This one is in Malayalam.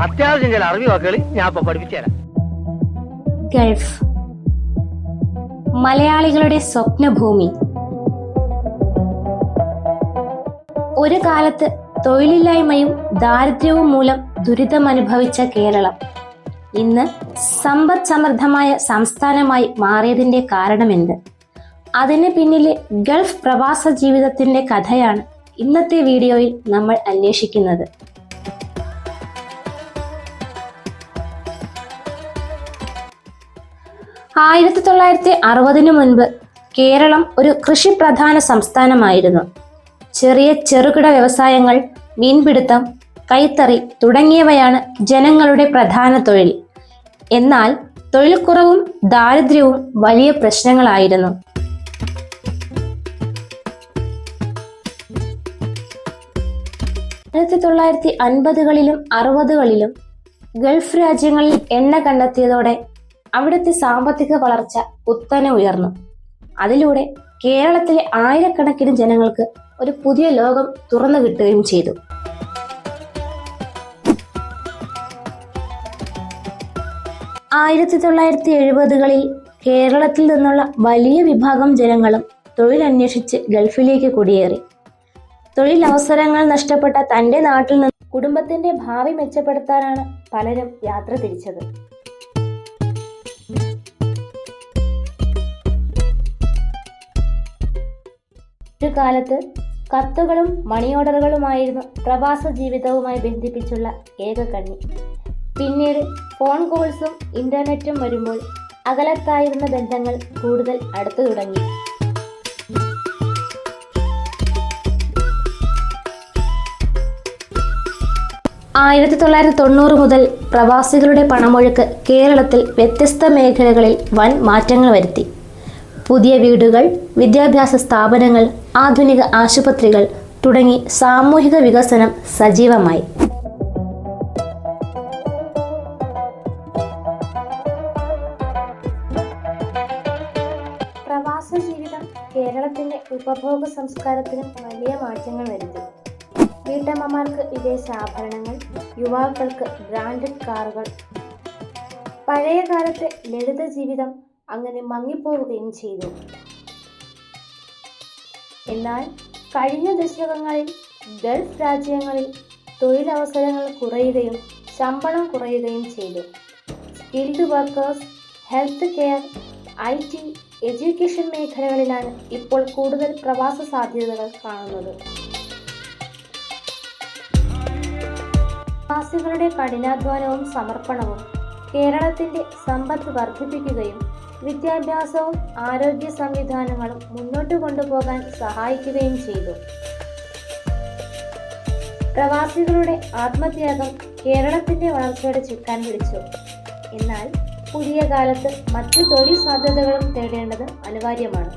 അത്യാവശ്യം ചില അറിവ് വാക്കുകൾ ഞാൻ ഇപ്പൊ പഠിപ്പിച്ചു തരാം. ഗൾഫ് മലയാളികളുടെ സ്വപ്നഭൂമി. ഒരു കാലത്ത് തൊഴിലില്ലായ്മയും ദാരിദ്ര്യവും മൂലം ദുരിതമനുഭവിച്ച കേരളം ഇന്ന് സമ്പദ് സമൃദ്ധമായ സംസ്ഥാനമായി മാറിയതിന്റെ കാരണമെന്ത്? അതിന് പിന്നിലെ ഗൾഫ് പ്രവാസ ജീവിതത്തിന്റെ കഥയാണ് ഇന്നത്തെ വീഡിയോയിൽ നമ്മൾ അന്വേഷിക്കുന്നത്. ആയിരത്തി 1960 മുൻപ് കേരളം ഒരു കൃഷിപ്രധാന സംസ്ഥാനമായിരുന്നു. ചെറിയ ചെറുകിട വ്യവസായങ്ങൾ, മീൻപിടുത്തം, കൈത്തറി തുടങ്ങിയവയാണ് ജനങ്ങളുടെ പ്രധാന തൊഴിൽ. എന്നാൽ തൊഴിൽ കുറവും ദാരിദ്ര്യവും വലിയ പ്രശ്നങ്ങളായിരുന്നു. 1950കളിലും 60കളിലും ഗൾഫ് രാജ്യങ്ങളിൽ എണ്ണ കണ്ടെത്തിയതോടെ അവിടുത്തെ സാമ്പത്തിക വളർച്ച കുത്തനെ ഉയർന്നു. അതിലൂടെ കേരളത്തിലെ ആയിരക്കണക്കിന് ജനങ്ങൾക്ക് ഒരു പുതിയ ലോകം തുറന്നു കിട്ടുകയും ചെയ്തു. ആയിരത്തി 1970കളിൽ കേരളത്തിൽ നിന്നുള്ള വലിയ വിഭാഗം ജനങ്ങളും തൊഴിലന്വേഷിച്ച് ഗൾഫിലേക്ക് കുടിയേറി. തൊഴിലവസരങ്ങൾ നഷ്ടപ്പെട്ട തന്റെ നാട്ടിൽ നിന്ന് കുടുംബത്തിന്റെ ഭാവി മെച്ചപ്പെടുത്താനാണ് പലരും യാത്ര തിരിച്ചത്. ഒരു കാലത്ത് കത്തുകളും മണി ഓർഡറുകളുമായിരുന്നു പ്രവാസ ജീവിതവുമായി ബന്ധിപ്പിച്ചുള്ള ഏക കണ്ണി. പിന്നീട് ഫോൺ കോൾസും ഇന്റർനെറ്റും വരുമ്പോൾ അകലത്തായിരുന്ന ബന്ധങ്ങൾ കൂടുതൽ അടുത്തു തുടങ്ങി. ആയിരത്തി 1990 മുതൽ പ്രവാസികളുടെ പണമൊഴുക്ക് കേരളത്തിൽ വ്യത്യസ്ത മേഖലകളിൽ വൻ മാറ്റങ്ങൾ വരുത്തി. പുതിയ വീടുകൾ, വിദ്യാഭ്യാസ സ്ഥാപനങ്ങൾ, ആധുനിക ആശുപത്രികൾ തുടങ്ങി സാമൂഹിക വികസനം സജീവമായി. പ്രവാസ ജീവിതം കേരളത്തിന്റെ ഉപഭോഗ സംസ്കാരത്തിന് വലിയ മാറ്റങ്ങൾ വരുത്തി. വീട്ടമ്മമാർക്ക് വിദേശ ആഭരണങ്ങൾ, യുവാക്കൾക്ക് ബ്രാൻഡഡ് കാറുകൾ. പഴയ കാലത്തെ ലളിത ജീവിതം അങ്ങനെ മങ്ങിപ്പോവുകയും ചെയ്തു. എന്നാൽ കഴിഞ്ഞ ദശകങ്ങളിൽ ഗൾഫ് രാജ്യങ്ങളിൽ തൊഴിലവസരങ്ങൾ കുറയുകയും ശമ്പളം കുറയുകയും ചെയ്തു. Skilled workers, health care, IT, education മേഖലകളിലാണ് ഇപ്പോൾ കൂടുതൽ പ്രവാസ സാധ്യതകൾ കാണുന്നത്. പ്രവാസികളുടെ കഠിനാധ്വാനവും സമർപ്പണവും കേരളത്തിന്റെ സമ്പത്ത് വർദ്ധിപ്പിക്കുകയും വിദ്യാഭ്യാസവും ആരോഗ്യ സംവിധാനങ്ങളും മുന്നോട്ട് കൊണ്ടുപോകാൻ സഹായിക്കുകയും ചെയ്തു. പ്രവാസികളുടെ ആത്മത്യാഗം കേരളത്തിന്റെ വളർച്ചയുടെ ചുക്കാൻ പിടിച്ചു. എന്നാൽ പുതിയ കാലത്ത് മറ്റു തൊഴിൽ സാധ്യതകളും തേടേണ്ടത് അനിവാര്യമാണ്.